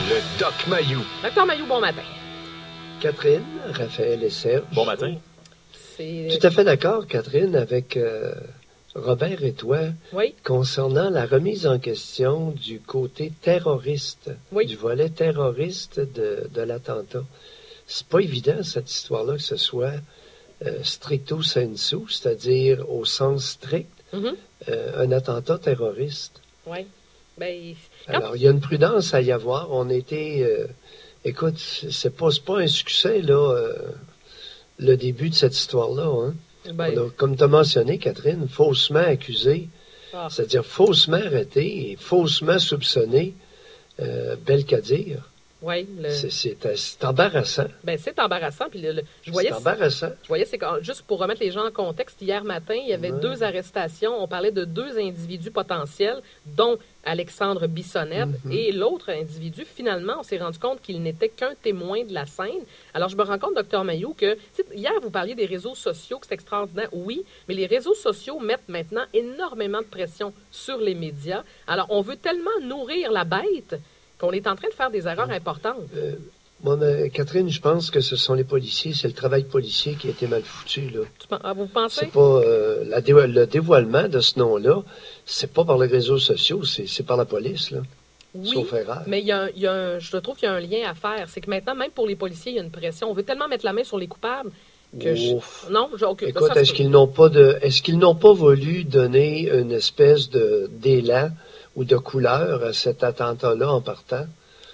Le Doc Mayou. Docteur Mayou, bon matin. Catherine, Raphaël et Serge. Bon matin. Tout à fait d'accord, Catherine, avec Robert et toi, Oui. concernant la remise en question du côté terroriste, Oui. du volet terroriste de l'attentat. C'est pas évident, cette histoire-là, que ce soit stricto sensu, c'est-à-dire au sens strict, un attentat terroriste. Oui. Ben, Alors, il y a une prudence à y avoir. On était... écoute, c'est pas un succès, là, le début de cette histoire-là. Hein? Ben, On a, comme tu as mentionné, Catherine, faussement accusé, c'est-à-dire faussement arrêté et faussement soupçonné, Belkadir. oui. C'est embarrassant. Ben, c'est embarrassant. Puis C'est embarrassant. Je voyais, c'est juste pour remettre les gens en contexte, hier matin, il y avait 2 arrestations. On parlait de 2 individus potentiels, dont Alexandre Bissonnette et l'autre individu. Finalement, on s'est rendu compte qu'il n'était qu'un témoin de la scène. Alors, je me rends compte, Dr Mayou, que hier, vous parliez des réseaux sociaux, que c'est extraordinaire. Oui, mais les réseaux sociaux mettent maintenant énormément de pression sur les médias. Alors, on veut tellement nourrir la bête qu'on est en train de faire des erreurs importantes. Moi, Catherine, je pense que ce sont les policiers, c'est le travail policier qui a été mal foutu, là. Vous pensez? C'est pas le dévoilement de ce nom-là, c'est pas par les réseaux sociaux, c'est par la police, là. Oui, sauf erreur. Mais je trouve qu'il y a un lien à faire. C'est que maintenant, même pour les policiers, il y a une pression. On veut tellement mettre la main sur les coupables que non, écoute, est-ce qu'ils n'ont pas voulu donner une espèce d'élan ou de couleur à cet attentat-là en partant?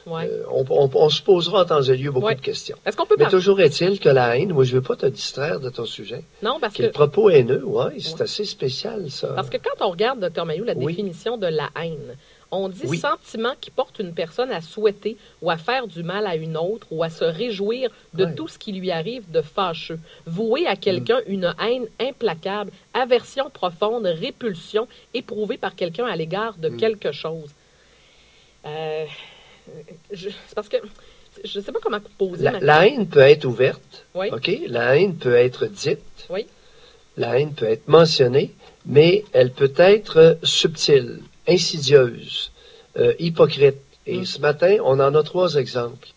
Ouais. On se posera en temps et lieu beaucoup de questions. Est-ce qu'on peut Mais toujours est-il que la haine, moi je ne veux pas te distraire de ton sujet. Non, parce que le propos haineux, c'est assez spécial, ça. Parce que quand on regarde, Dr Mayou, la définition de la haine, on dit sentiment qui porte une personne à souhaiter ou à faire du mal à une autre ou à se réjouir de tout ce qui lui arrive de fâcheux. Vouer à quelqu'un une haine implacable, aversion profonde, répulsion éprouvée par quelqu'un à l'égard de quelque chose. C'est parce que je ne sais pas comment poser. La haine peut être ouverte, oui. OK? La haine peut être dite, oui. La haine peut être mentionnée, mais elle peut être subtile, insidieuse, hypocrite. Et ce matin, on en a 3 exemples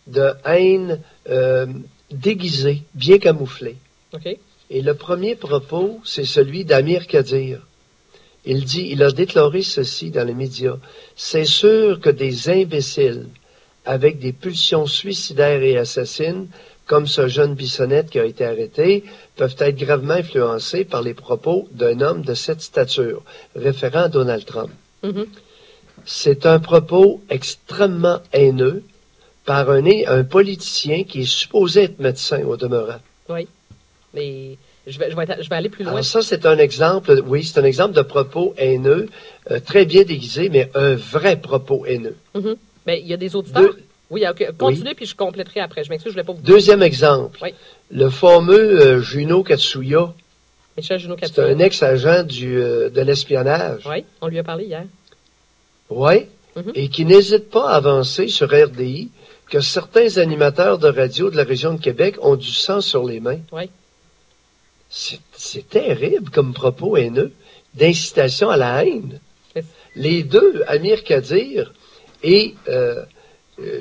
de haine déguisée, bien camouflée. Okay. Et le premier propos, c'est celui d'Amir Kadir. Il a déclaré ceci dans les médias. C'est sûr que des imbéciles avec des pulsions suicidaires et assassines, comme ce jeune Bissonnette qui a été arrêté, peuvent être gravement influencés par les propos d'un homme de cette stature, référant à Donald Trump. C'est un propos extrêmement haineux par un politicien qui est supposé être médecin au demeurant. Oui, mais je vais aller plus loin. Alors ça, c'est un exemple, c'est un exemple de propos haineux, très bien déguisé, mais un vrai propos haineux. Bien, il y a des auditeurs. Oui, OK. Continuez, puis je compléterai après. Je m'excuse, je ne voulais pas vous... Deuxième exemple. Le fameux Juno Katsuya. Michel Juno Katsuya. C'est un ex-agent de l'espionnage. Oui, on lui a parlé hier. Oui, et qui n'hésite pas à avancer sur RDI que certains animateurs de radio de la région de Québec ont du sang sur les mains. Oui. C'est terrible comme propos haineux, d'incitation à la haine. Les deux, Amir Kadir et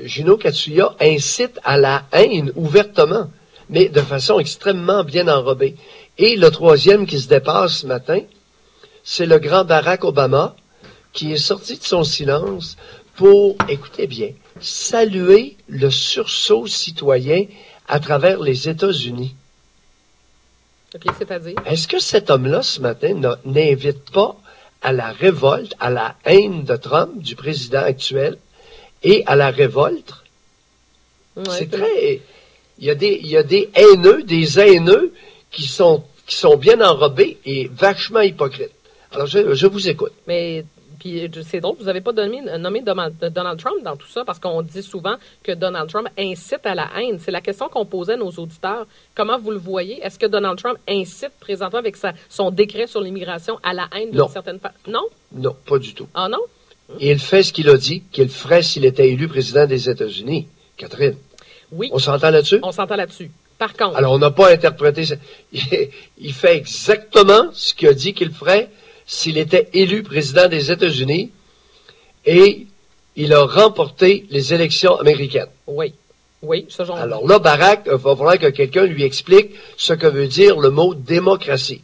Juno Katsuya, incitent à la haine ouvertement, mais de façon extrêmement bien enrobée. Et le troisième qui se dépasse ce matin, c'est le grand Barack Obama, qui est sorti de son silence pour, écoutez bien, saluer le sursaut citoyen à travers les États-Unis. OK, c'est-à-dire? Est-ce que cet homme-là, ce matin, n'invite pas à la révolte, à la haine de Trump, du président actuel, et à la révolte? C'est très... Il y a des haineux qui sont bien enrobés et vachement hypocrites. Alors, je vous écoute. Mais... Puis c'est drôle, vous n'avez pas nommé Donald Trump dans tout ça, parce qu'on dit souvent que Donald Trump incite à la haine. C'est la question qu'on posait à nos auditeurs. Comment vous le voyez? Est-ce que Donald Trump incite présentement avec son décret sur l'immigration à la haine d'une certaine façon? Non? Non, pas du tout. Ah non? Il fait ce qu'il a dit qu'il ferait s'il était élu président des États-Unis. Catherine? Oui. On s'entend là-dessus? On s'entend là-dessus. Par contre... Alors, on n'a pas interprété ça. Il fait exactement ce qu'il a dit qu'il ferait s'il était élu président des États-Unis, et il a remporté les élections américaines. Oui. Oui, ça j'en... Alors là, Barack, il va falloir que quelqu'un lui explique ce que veut dire le mot démocratie.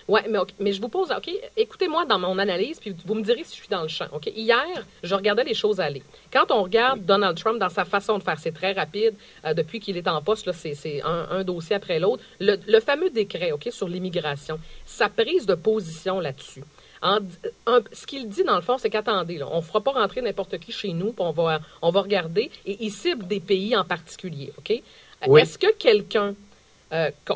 Oui, mais je vous pose, OK, écoutez-moi dans mon analyse, puis vous me direz si je suis dans le champ. OK? Hier, je regardais les choses aller. Quand on regarde Donald Trump dans sa façon de faire, c'est très rapide. Depuis qu'il est en poste, là, c'est un dossier après l'autre. Le fameux décret, OK, sur l'immigration, sa prise de position là-dessus. Ce qu'il dit, dans le fond, c'est qu'attendez, là, on ne fera pas rentrer n'importe qui chez nous, puis on va regarder, et il cible des pays en particulier, OK? Oui. Est-ce que quelqu'un...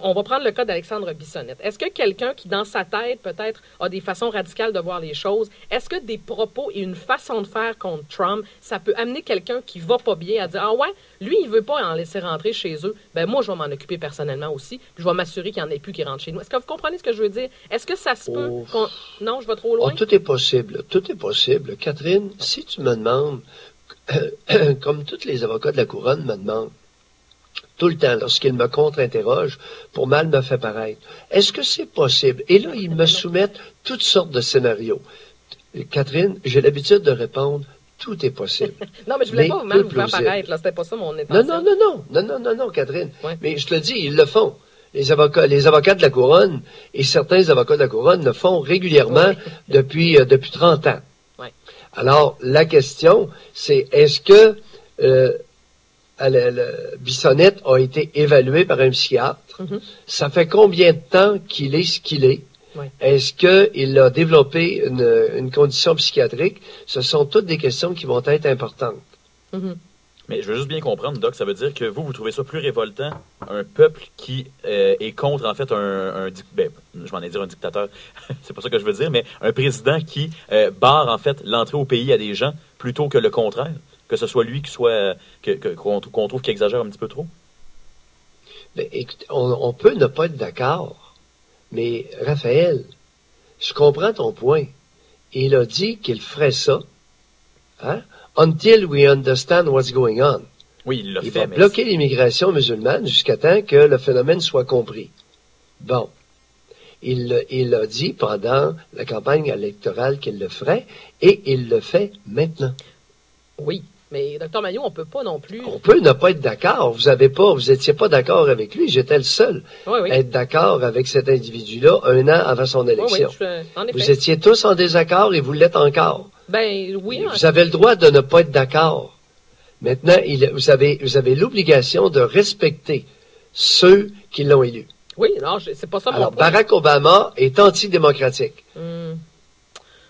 on va prendre le cas d'Alexandre Bissonnette. Est-ce que quelqu'un qui, dans sa tête, peut-être, a des façons radicales de voir les choses, est-ce que des propos et une façon de faire contre Trump, ça peut amener quelqu'un qui va pas bien à dire « Ah ouais, lui, il veut pas en laisser rentrer chez eux, ben moi, je vais m'en occuper personnellement aussi, puis je vais m'assurer qu'il n'y en ait plus qui rentrent chez nous. » Est-ce que vous comprenez ce que je veux dire? Est-ce que ça se peut qu'on... Non, je vais trop loin? Tout est possible. Tout est possible. Catherine, si tu me demandes, comme tous les avocats de la couronne me demandent, tout le temps, lorsqu'ils me contre-interrogent, pour mal me fait paraître. Est-ce que c'est possible? Et là, ils me soumettent toutes sortes de scénarios. Catherine, j'ai l'habitude de répondre, tout est possible. Non, mais je voulais pas mal vous faire paraître, là. C'était pas ça mon intention. Non, Catherine. Ouais. Mais je te le dis, ils le font. Les avocats de la couronne et certains avocats de la couronne le font régulièrement depuis 30 ans. Ouais. Alors, la question, c'est est-ce que Bissonnette a été évalué par un psychiatre. Mm-hmm. Ça fait combien de temps qu'il est ce qu'il est? Oui. Est-ce qu'il a développé une condition psychiatrique? Ce sont toutes des questions qui vont être importantes. Mm-hmm. Mais je veux juste bien comprendre, Doc, ça veut dire que vous trouvez ça plus révoltant, un peuple qui est contre, en fait, je m'en ai dit un dictateur, c'est pas ça que je veux dire, mais un président qui barre, en fait, l'entrée au pays à des gens plutôt que le contraire? Que ce soit lui qu'on trouve qui exagère un petit peu trop? Mais écoute, on peut ne pas être d'accord, mais Raphaël, je comprends ton point. Il a dit qu'il ferait ça, hein, until we understand what's going on. Oui, il l'a fait. Il va bloquer l'immigration musulmane jusqu'à temps que le phénomène soit compris. Bon. Il a dit pendant la campagne électorale qu'il le ferait, et il le fait maintenant. Oui. Mais, Dr. Mailloux, on peut pas non plus... On peut ne pas être d'accord. Vous étiez pas d'accord avec lui. J'étais le seul à être d'accord avec cet individu-là 1 an avant son élection. En effet. Vous étiez tous en désaccord et vous l'êtes encore. Ben, oui. Vous avez le droit de ne pas être d'accord. Maintenant, vous avez l'obligation de respecter ceux qui l'ont élu. Oui, non, c'est pas ça mon point. point. Barack Obama est antidémocratique.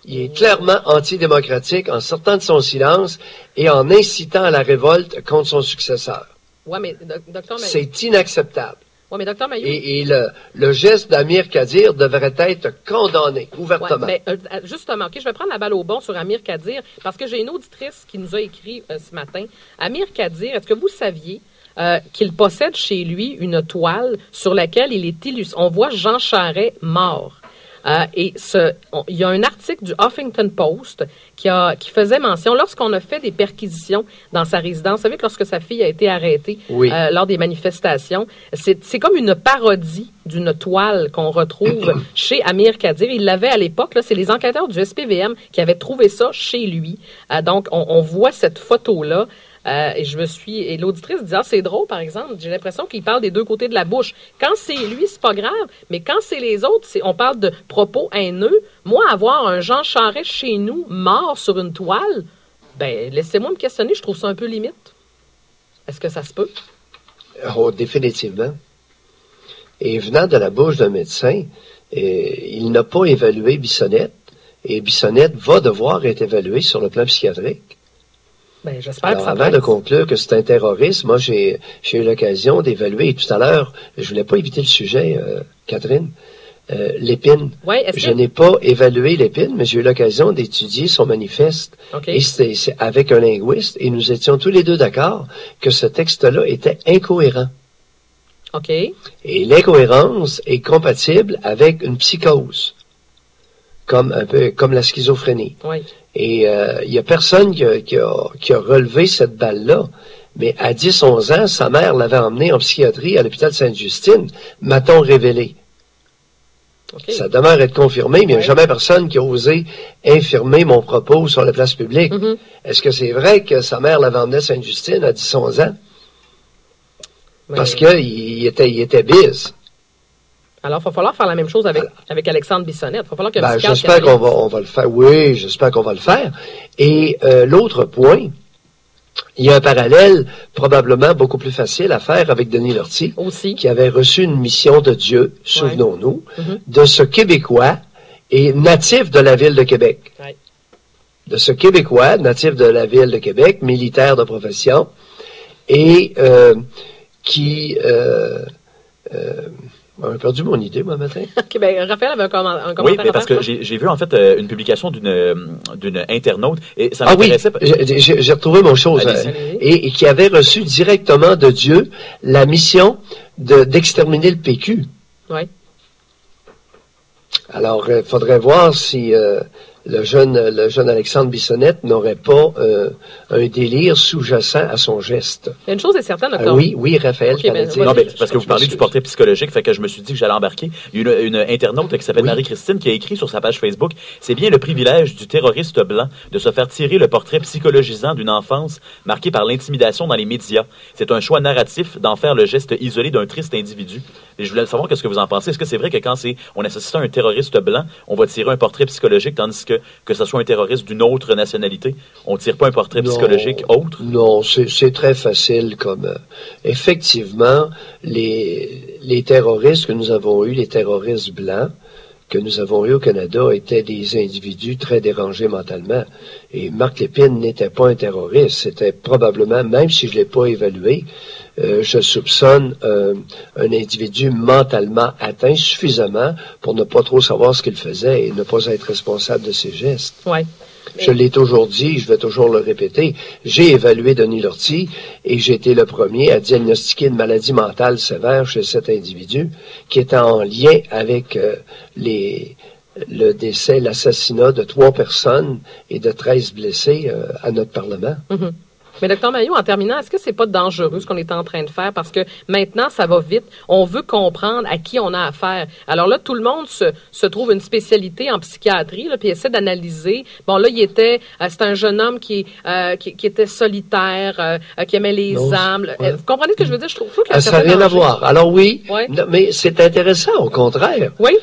Il est clairement antidémocratique en sortant de son silence et en incitant à la révolte contre son successeur. Oui, mais Dr. Mailloux... C'est inacceptable. Oui, mais Dr. Mailloux... Et le geste d'Amir Kadir devrait être condamné ouvertement. Ouais, mais, justement, OK, je vais prendre la balle au bon sur Amir Kadir parce que j'ai une auditrice qui nous a écrit ce matin. Amir Kadir, est-ce que vous saviez qu'il possède chez lui une toile sur laquelle il est illustré? On voit Jean Charest mort. Il y a un article du Huffington Post qui faisait mention, lorsqu'on a fait des perquisitions dans sa résidence, vous savez que lorsque sa fille a été arrêtée lors des manifestations, c'est comme une parodie d'une toile qu'on retrouve chez Amir Kadir. Il l'avait à l'époque, là, c'est les enquêteurs du SPVM qui avaient trouvé ça chez lui. Donc, on voit cette photo-là. Et l'auditrice dit, c'est drôle, par exemple, j'ai l'impression qu'il parle des deux côtés de la bouche. Quand c'est lui, c'est pas grave, mais quand c'est les autres, on parle de propos haineux. Moi, avoir un Jean Charest chez nous, mort sur une toile, ben, laissez-moi me questionner, je trouve ça un peu limite. Est-ce que ça se peut? Oh, définitivement. Et venant de la bouche d'un médecin, il n'a pas évalué Bissonnette, et Bissonnette va devoir être évalué sur le plan psychiatrique. Ben, j'espère que ça avant de conclure que c'est un terroriste, moi, j'ai eu l'occasion d'évaluer, et tout à l'heure, je voulais pas éviter le sujet, Catherine, Lépine. Je n'ai pas évalué Lépine, mais j'ai eu l'occasion d'étudier son manifeste. Okay. Et c'est avec un linguiste, et nous étions tous les deux d'accord que ce texte-là était incohérent. OK. Et l'incohérence est compatible avec une psychose, un peu comme la schizophrénie. Oui. Et il y a personne qui a relevé cette balle-là. Mais à 10-11 ans, sa mère l'avait emmené en psychiatrie à l'hôpital Sainte-Justine, m'a-t-on révélé. Okay. Ça demeure être confirmé, mais il n'y a jamais personne qui a osé infirmer mon propos sur la place publique. Est-ce que c'est vrai que sa mère l'avait emmené à Sainte-Justine à 10-11 ans? Parce qu'il était bise. Alors, il va falloir faire la même chose avec Alexandre Bissonnette. Il va falloir que j'espère qu'on va le faire. Oui, j'espère qu'on va le faire. Et l'autre point, il y a un parallèle probablement beaucoup plus facile à faire avec Denis Lortie, qui avait reçu une mission de Dieu, souvenons-nous, de ce Québécois et natif de la ville de Québec. Ouais. De ce Québécois, natif de la ville de Québec, militaire de profession, et qui... j'ai perdu mon idée, moi, matin. OK, ben, Raphaël avait un commentaire. Oui, mais parce que j'ai vu, en fait, une publication d'une internaute, et ça m'intéressait. J'ai retrouvé mon chose. Et qui avait reçu directement de Dieu la mission d'exterminer le PQ. Oui. Alors, il faudrait voir si le jeune Alexandre Bissonnette n'aurait pas un délire sous-jacent à son geste. Il y a une chose est certaine, docteur. Oui, Raphaël. Non, mais parce que vous parlez du portrait psychologique, fait que je me suis dit que j'allais embarquer. Il y a une internaute qui s'appelle Marie-Christine qui a écrit sur sa page Facebook: c'est bien le privilège du terroriste blanc de se faire tirer le portrait psychologisant d'une enfance marquée par l'intimidation dans les médias. C'est un choix narratif d'en faire le geste isolé d'un triste individu. Et je voulais savoir qu'est-ce que vous en pensez. Est-ce que c'est vrai que quand on associe ça à un terroriste blanc, on va tirer un portrait psychologique, tandis que ce soit un terroriste d'une autre nationalité, on ne tire pas un portrait psychologique autre? Non, c'est très facile comme... effectivement, les terroristes que nous avons eus, les terroristes blancs que nous avons eus au Canada, étaient des individus très dérangés mentalement. Et Marc Lépine n'était pas un terroriste. C'était probablement, même si je ne l'ai pas évalué, je soupçonne un individu mentalement atteint suffisamment pour ne pas trop savoir ce qu'il faisait et ne pas être responsable de ses gestes. Ouais. Je l'ai toujours dit, je vais toujours le répéter. J'ai évalué Denis Lortie et j'ai été le premier à diagnostiquer une maladie mentale sévère chez cet individu qui était en lien avec le décès, l'assassinat de 3 personnes et de 13 blessés à notre Parlement. Mm-hmm. Mais Dr Mailloux, en terminant, est-ce que c'est pas dangereux ce qu'on est en train de faire? Parce que maintenant, ça va vite. On veut comprendre à qui on a affaire. Alors là, tout le monde se trouve une spécialité en psychiatrie, là, puis essaie d'analyser. Bon, là, c'était un jeune homme qui était solitaire, qui aimait les armes. Vous comprenez ce que je veux dire? Je trouve que ça n'a rien à voir. Alors oui, mais c'est intéressant, au contraire. Oui.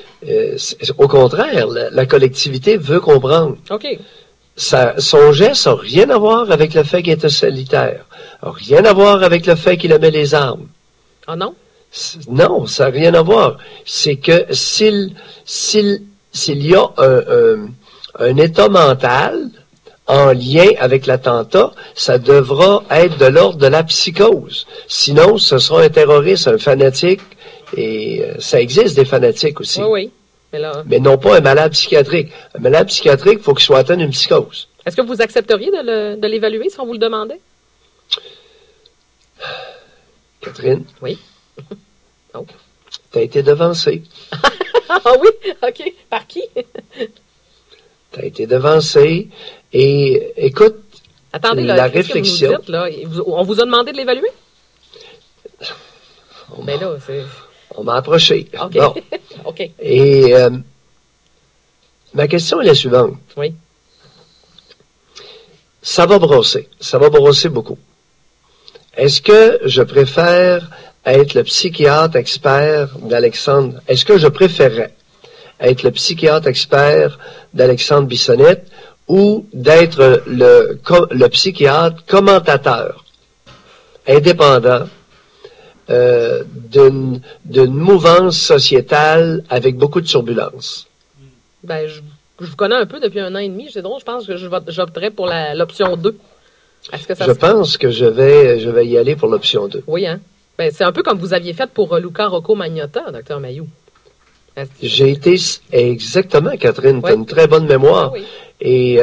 Au contraire, la collectivité veut comprendre. OK. Son geste n'a rien à voir avec le fait qu'il était solitaire. Rien à voir avec le fait qu'il aimait les armes. Ah non? Non, ça n'a rien à voir. C'est que s'il y a un état mental en lien avec l'attentat, ça devra être de l'ordre de la psychose. Sinon, ce sera un terroriste, un fanatique, et ça existe des fanatiques aussi. Oui, oui. Mais non pas un malade psychiatrique. Un malade psychiatrique, il faut qu'il soit atteint d'une psychose. Est-ce que vous accepteriez de l'évaluer si on vous le demandait? Catherine? Oui. Oh. Tu as été devancée. Ah oui? OK. Par qui? Tu as été devancée. Et écoute, attendez, là, la réflexion... Que vous nous dites, là, on vous a demandé de l'évaluer? Ben là, c'est... On m'a approché. OK. Bon. OK. Et ma question est la suivante. Oui. Ça va brosser. Ça va brosser beaucoup. Est-ce que je préfère être le psychiatre expert d'Alexandre... Est-ce que je préférerais être le psychiatre expert d'Alexandre Bissonnette ou d'être le psychiatre commentateur indépendant d'une mouvance sociétale avec beaucoup de turbulences? Ben, je vous connais un peu depuis 1 an et demi. C'est drôle, je pense que j'opterais pour l'option 2. Est-ce que ça pense que je vais y aller pour l'option 2. Oui, hein? Ben, c'est un peu comme vous aviez fait pour Luca Rocco Magnotta, Dr Mailloux. J'ai été... Exactement, Catherine, tu as une très bonne mémoire. Oui. Et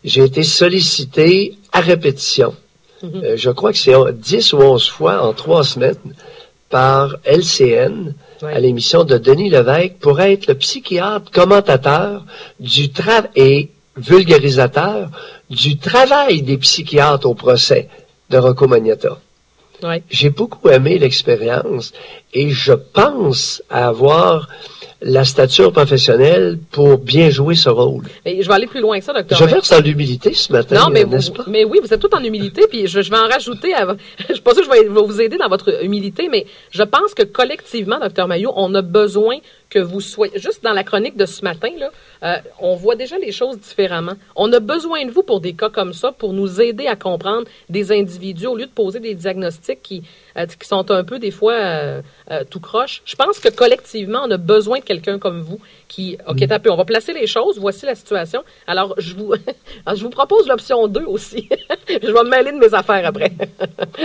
j'ai été sollicité à répétition. Je crois que c'est 10 ou 11 fois en 3 semaines par LCN à l'émission de Denis Lévesque pour être le psychiatre commentateur et vulgarisateur du travail des psychiatres au procès de Rocco Magnotta. Ouais. J'ai beaucoup aimé l'expérience et je pense avoir la stature professionnelle pour bien jouer ce rôle. Et je vais aller plus loin que ça, docteur. Je verse dans l'humilité ce matin, non, mais n'est-ce pas? Mais oui, vous êtes tout en humilité, puis je vais en rajouter. Je suis pas sûre que je vais vous aider dans votre humilité, mais je pense que collectivement, docteur Mailloux, on a besoin que vous soyez... Juste dans la chronique de ce matin, là, on voit déjà les choses différemment. On a besoin de vous pour des cas comme ça, pour nous aider à comprendre des individus, au lieu de poser des diagnostics qui sont un peu, des fois, tout croche. Je pense que collectivement, on a besoin de quelqu'un comme vous qui... OK, on va placer les choses. Voici la situation. Alors, je vous propose l'option 2 aussi. Je vais me mêler de mes affaires après.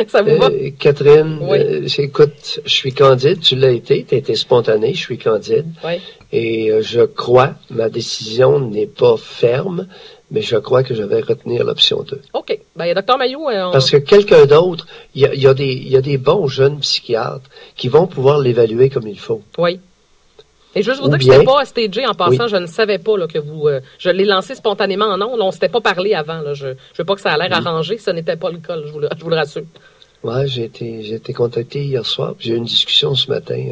Ça vous va? Catherine, oui. Écoute, je suis candide. Tu l'as été. Tu as été spontanée. Je suis candide. Oui. Et je crois, ma décision n'est pas ferme, mais je crois que je vais retenir l'option 2. OK. Ben, docteur Mailloux... Parce que quelqu'un d'autre, il y a des bons jeunes psychiatres qui vont pouvoir l'évaluer comme il faut. Oui. Et juste vous dire que je n'étais pas stagé en passant, oui. Je ne savais pas là, que vous... je l'ai lancé spontanément en ondes, on ne s'était pas parlé avant. Là. Je ne veux pas que ça a l'air arrangé, ce n'était pas le cas, je vous le rassure. Oui, j'ai été contacté hier soir, puis j'ai eu une discussion ce matin.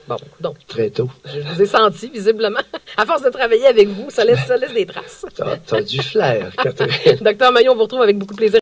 Bon, donc, très tôt. Je vous ai senti, visiblement. À force de travailler avec vous, ça laisse des traces. T'as du flair, Catherine. Docteur Mailloux, on vous retrouve avec beaucoup de plaisir.